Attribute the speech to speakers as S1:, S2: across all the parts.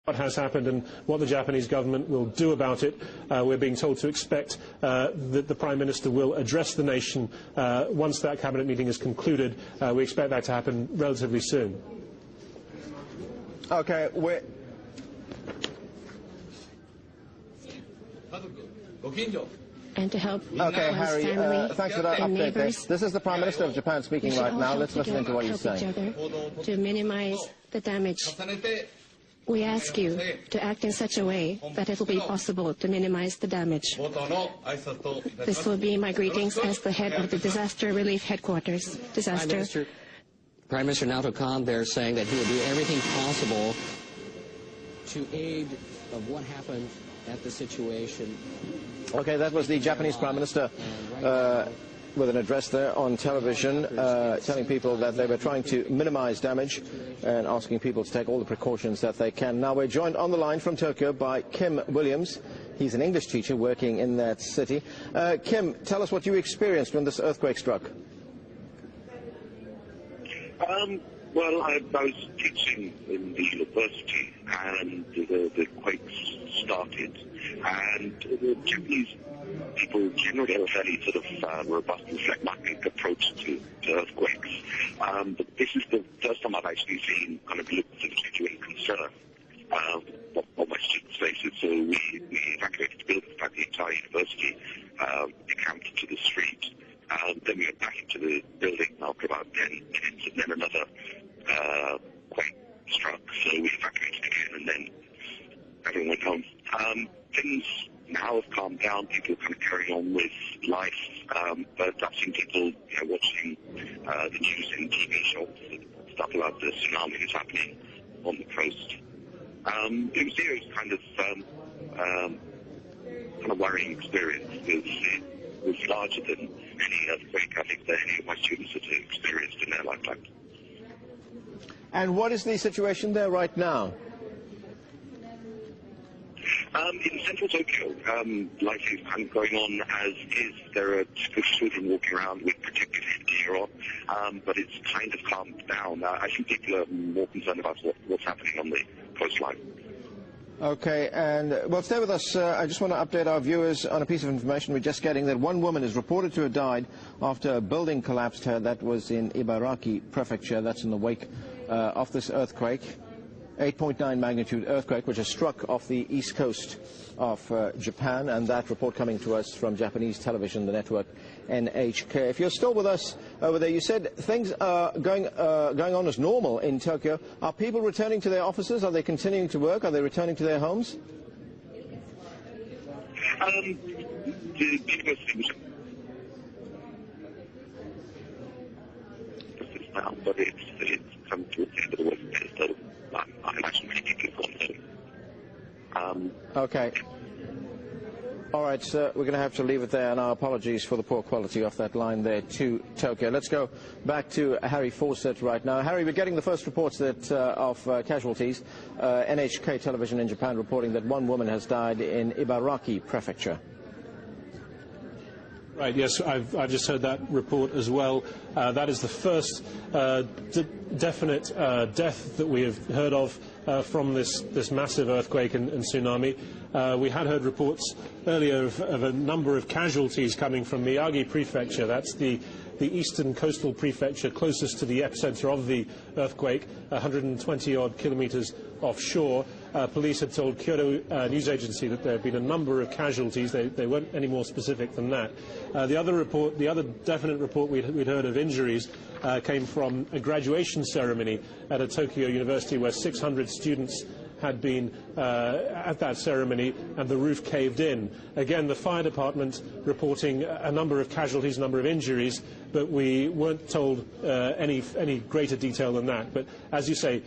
S1: what has happened and what the Japanese government will do about it. We're being told to expect that the Prime Minister will address the nation once that cabinet meeting is concluded. We expect that to happen relatively soon.
S2: Okay,
S3: and to help
S2: Harry,
S3: family
S2: thanks for that
S3: and
S2: update.
S3: neighbors.
S2: This is the Prime Minister of Japan speaking right now. Let's listen into what he's saying.
S3: To minimize the damage. We ask you to act in such a way that it will be possible to minimize the damage. This will be my greetings as the head of the Disaster Relief Headquarters.
S4: Prime Minister Naoto Kan, they're saying that he will do everything possible to aid of what happened at the situation.
S2: Okay, that was the Japanese Prime Minister with an address there on television telling people that they were trying to minimize damage and asking people to take all the precautions that they can. Now we're joined on the line from Tokyo by Kim Williams. He's an English teacher working in that city. Kim, tell us what you experienced when this earthquake struck.
S5: Well, I was teaching in the university and the quakes started, and the Japanese people generally have a fairly sort of robust and phlegmatic approach to earthquakes. But this is the first time I've actually seen kind of look at the genuine concern on my students' faces. So we evacuated the building, in fact the entire university decamped to the street. Then we went back into the building after about 10 minutes, and then another quake struck. So we evacuated again, and then everyone went home. Things now have calmed down. People are kind of carrying on with life, but I've seen people watching the news in TV shops and stuff about the tsunami that's happening on the coast. It was a kind of worrying experience because it was larger than any earthquake I think that any of my students have experienced in their lifetime.
S2: And what is the situation there right now?
S5: In central Tokyo, life is kind of going on as is. There are children walking around with protective gear on, but it's kind of calmed down. I think people are more concerned about what's happening on the coastline.
S2: Okay, and well, stay with us. I just want to update our viewers on a piece of information we're just getting, that one woman is reported to have died after a building collapsed her. That was in Ibaraki Prefecture. That's in the wake of this earthquake. 8.9 magnitude earthquake, which has struck off the east coast of Japan, and that report coming to us from Japanese television, the network NHK. If you're still with us over there, you said things are going on as normal in Tokyo. Are people returning to their offices? Are they continuing to work? Are they returning to their homes?
S5: The university was now, but it's come to the end of the working day, so I imagine many people have gone home.
S2: Okay. All right, sir, we're going to have to leave it there, and our apologies for the poor quality of that line there to Tokyo. Let's go back to Harry Fawcett right now. Harry, we're getting the first reports that of casualties. NHK television in Japan reporting that one woman has died in Ibaraki Prefecture.
S1: Right, yes, I've just heard that report as well. That is the first definite death that we have heard of from this massive earthquake and tsunami. We had heard reports earlier of a number of casualties coming from Miyagi Prefecture. That's the eastern coastal prefecture closest to the epicenter of the earthquake, 120-odd kilometers offshore. Police had told Kyoto News Agency that there had been a number of casualties. They weren't any more specific than that. The other definite report we'd heard of injuries came from a graduation ceremony at a Tokyo university where 600 students had been at that ceremony, and the roof caved in. Again, the fire department reporting a number of casualties, a number of injuries, but we weren't told any greater detail than that. But as you say,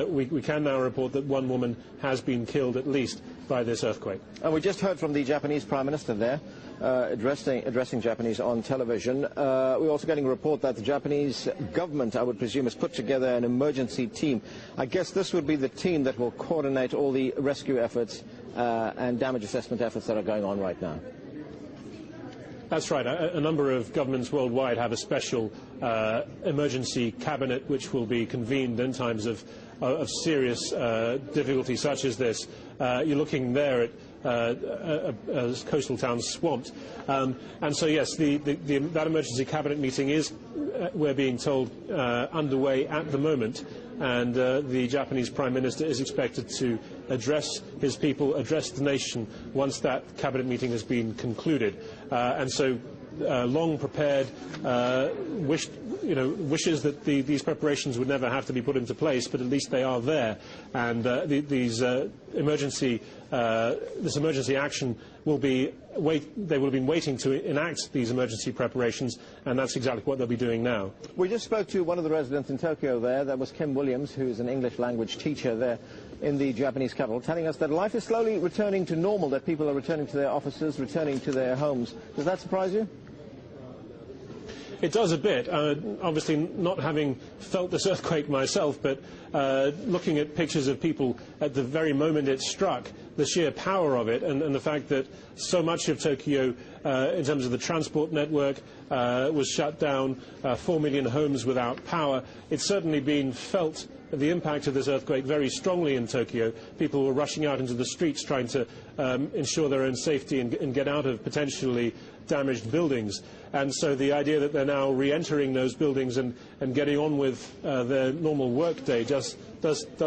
S1: we can now report that one woman has been killed at least by this earthquake.
S2: And we just heard from the Japanese Prime Minister there, addressing Japanese on television. We're also getting a report that the Japanese government, I would presume, has put together an emergency team. I guess this would be the team that will coordinate all the rescue efforts and damage assessment efforts that are going on right now.
S1: That's right. A number of governments worldwide have a special emergency cabinet which will be convened in times of serious difficulty such as this. You're looking there at coastal towns swamped. And so, yes, that emergency cabinet meeting is, we're being told, underway at the moment. And the Japanese Prime Minister is expected to address his people, address the nation, once that cabinet meeting has been concluded. And so long prepared wishes that these preparations would never have to be put into place, but at least they are there. And this emergency action will be they will have been waiting to enact these emergency preparations, and that's exactly what they'll be doing now.
S2: We just spoke to one of the residents in Tokyo there. That was Kim Williams, who is an English language teacher there in the Japanese capital, telling us that life is slowly returning to normal, that people are returning to their offices, returning to their homes. Does that surprise you?
S1: It does a bit. Obviously, not having felt this earthquake myself, but looking at pictures of people at the very moment it struck, the sheer power of it, and the fact that so much of Tokyo, in terms of the transport network, was shut down, 4 million homes without power. It's certainly been felt, the impact of this earthquake, very strongly in Tokyo. People were rushing out into the streets trying to ensure their own safety and get out of potentially damaged buildings. And so the idea that they're now re-entering those buildings and getting on with their normal work day does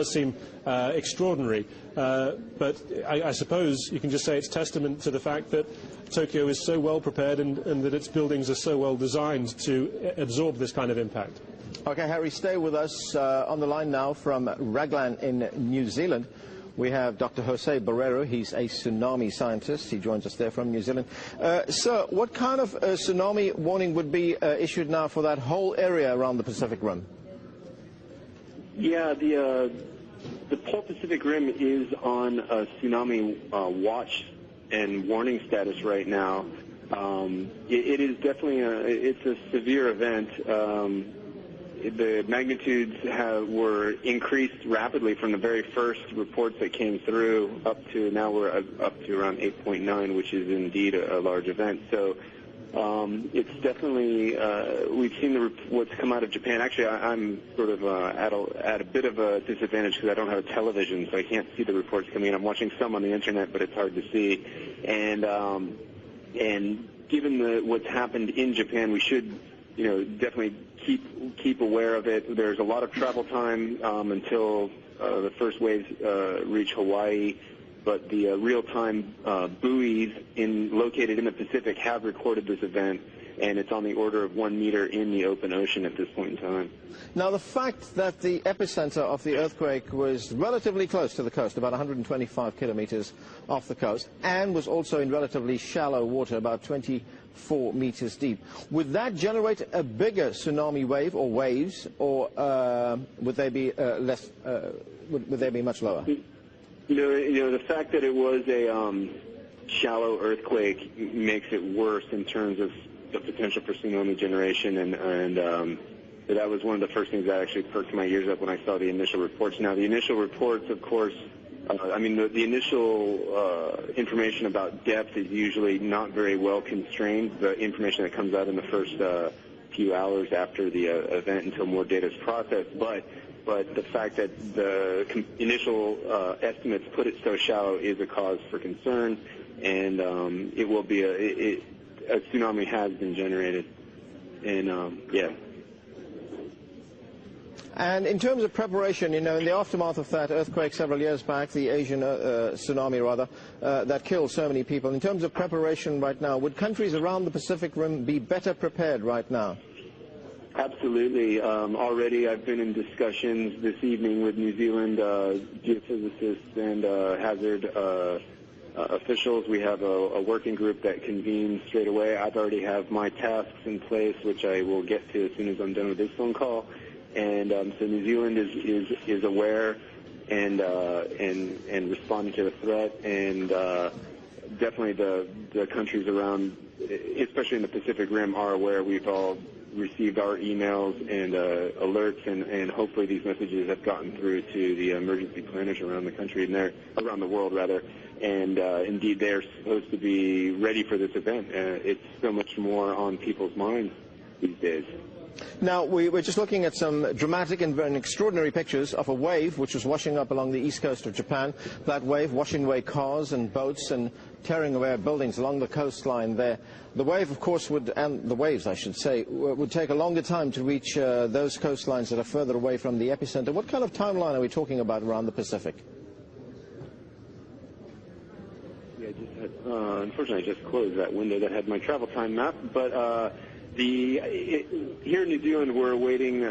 S1: seem extraordinary. But I suppose you can just say it's testament to the fact that Tokyo is so well prepared and that its buildings are so well designed to absorb this kind of impact.
S2: Okay, Harry, stay with us on the line now from Raglan in New Zealand. We have Dr. Jose Barrero. He's a tsunami scientist. He joins us there from New Zealand. Sir, what kind of tsunami warning would be issued now for that whole area around the Pacific Rim?
S6: Yeah, the whole Pacific Rim is on a tsunami watch and warning status right now. It is definitely it's a severe event. The magnitudes were increased rapidly from the very first reports that came through up to now we're up to around 8.9, which is indeed a large event. So it's definitely we've seen what's come out of Japan. Actually, I'm sort of at a bit of a disadvantage because I don't have a television, so I can't see the reports coming in. I'm watching some on the internet, but it's hard to see. And given what's happened in Japan, we should definitely keep aware of it. There's a lot of travel time until the first waves reach Hawaii, but the real-time buoys located in the Pacific have recorded this event, and it's on the order of 1 meter in the open ocean at this point in time.
S2: Now, the fact that the epicenter of the earthquake was relatively close to the coast, about 125 kilometers off the coast, and was also in relatively shallow water, about 24 meters deep, would that generate a bigger tsunami wave or waves, or would they be less? Would they be much lower?
S6: The fact that it was a shallow earthquake makes it worse in terms of the potential for tsunami generation, and that was one of the first things that actually perked my ears up when I saw the initial reports. Now, the initial reports, of course, the initial information about depth is usually not very well constrained. The information that comes out in the first few hours after the event until more data is processed, but the fact that the initial estimates put it so shallow is a cause for concern, and it will be a tsunami has been generated, and yeah.
S2: And in terms of preparation, in the aftermath of that earthquake several years back, the Asian tsunami rather, that killed so many people, in terms of preparation right now, would countries around the Pacific Rim be better prepared right now?
S6: Absolutely. Already I've been in discussions this evening with New Zealand geophysicists and hazard officials. We have a working group that convenes straight away. I've already have my tasks in place, which I will get to as soon as I'm done with this phone call. And so New Zealand is aware and responding to the threat, and definitely the countries around, especially in the Pacific Rim, are aware. We've all received our emails and alerts, and hopefully these messages have gotten through to the emergency planners around the country and around the world rather. And indeed, they're supposed to be ready for this event. It's so much more on people's minds these days.
S2: Now, we're just looking at some dramatic and extraordinary pictures of a wave which was washing up along the east coast of Japan. That wave washing away cars and boats and tearing away buildings along the coastline there. The wave, of course, and the waves, I should say, would take a longer time to reach those coastlines that are further away from the epicenter. What kind of timeline are we talking about around the Pacific?
S6: Yeah, unfortunately, I just closed that window that had my travel time map, but here in New Zealand, we're waiting.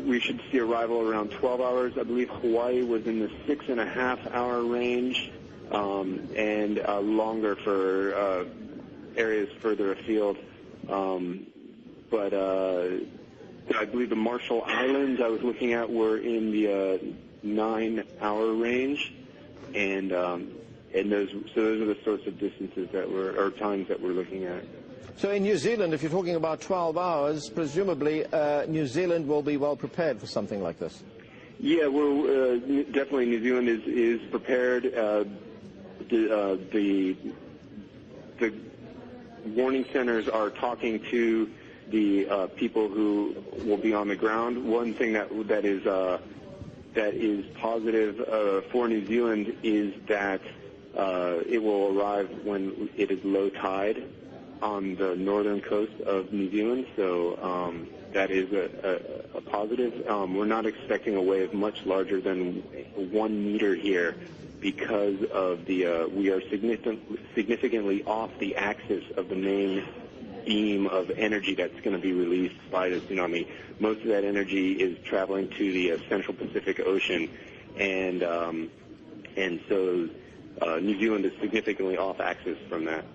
S6: We should see arrival around 12 hours. I believe Hawaii was in the 6.5-hour range, and longer for areas further afield. But I believe the Marshall Islands I was looking at were in the 9-hour range, and those are the sorts of distances or times that we're looking at.
S2: So in New Zealand, if you're talking about 12 hours, presumably New Zealand will be well prepared for something like this.
S6: Yeah, well, definitely New Zealand is prepared. The warning centers are talking to the people who will be on the ground. One thing that is positive for New Zealand is that it will arrive when it is low tide on the northern coast of New Zealand, so that is a positive. We're not expecting a wave much larger than 1 meter here because of we are significantly off the axis of the main beam of energy that's going to be released by the tsunami. Most of that energy is traveling to the central Pacific Ocean, and so New Zealand is significantly off axis from that.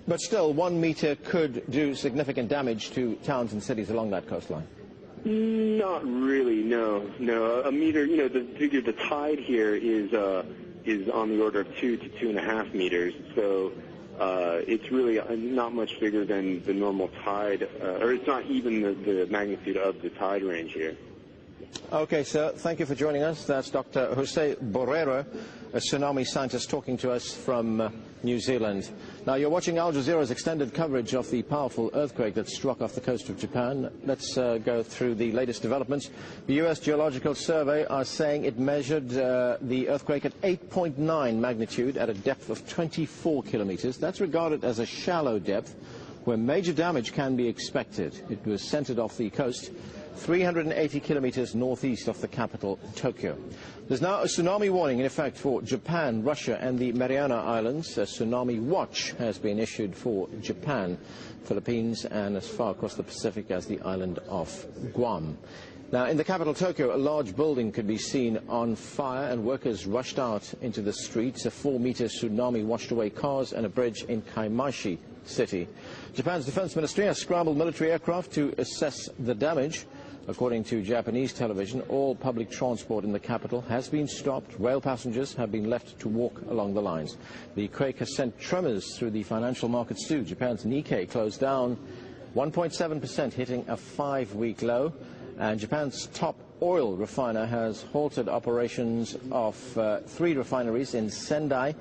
S2: But still, 1 meter could do significant damage to towns and cities along that coastline.
S6: Not really, no. A meter, the tide here is on the order of 2 to 2.5 meters, so it's really not much bigger than the normal tide, or it's not even the magnitude of the tide range here.
S2: Okay, sir, thank you for joining us. That's Dr. Jose Borrero, a tsunami scientist talking to us from New Zealand. Now, you're watching Al Jazeera's extended coverage of the powerful earthquake that struck off the coast of Japan. Let's go through the latest developments. The U.S. Geological Survey are saying it measured the earthquake at 8.9 magnitude at a depth of 24 kilometers. That's regarded as a shallow depth where major damage can be expected. It was centered off the coast 380 kilometers northeast of the capital, Tokyo. There's now a tsunami warning in effect for Japan, Russia and the Mariana Islands. A tsunami watch has been issued for Japan, Philippines and as far across the Pacific as the island of Guam. Now, in the capital, Tokyo, a large building could be seen on fire and workers rushed out into the streets. A 4-meter tsunami washed away cars and a bridge in Kaimashi City. Japan's defense ministry has scrambled military aircraft to assess the damage. According to Japanese television, all public transport in the capital has been stopped. Rail passengers have been left to walk along the lines. The quake has sent tremors through the financial markets too. Japan's Nikkei closed down 1.7%, hitting a 5-week low. And Japan's top oil refiner has halted operations of 3 refineries in Sendai,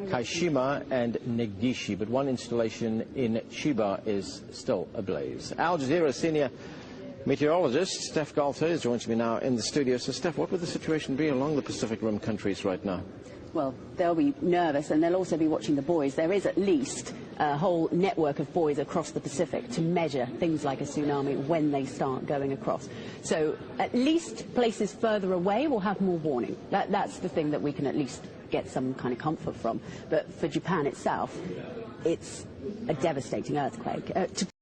S2: Kaishima and Negishi. But one installation in Chiba is still ablaze. Al Jazeera senior meteorologist Steph Galter joins me now in the studio. So, Steph, what would the situation be along the Pacific Rim countries right now?
S7: Well, they'll be nervous and they'll also be watching the buoys. There is at least a whole network of buoys across the Pacific to measure things like a tsunami when they start going across. So at least places further away will have more warning. That's the thing that we can at least get some kind of comfort from. But for Japan itself, it's a devastating earthquake.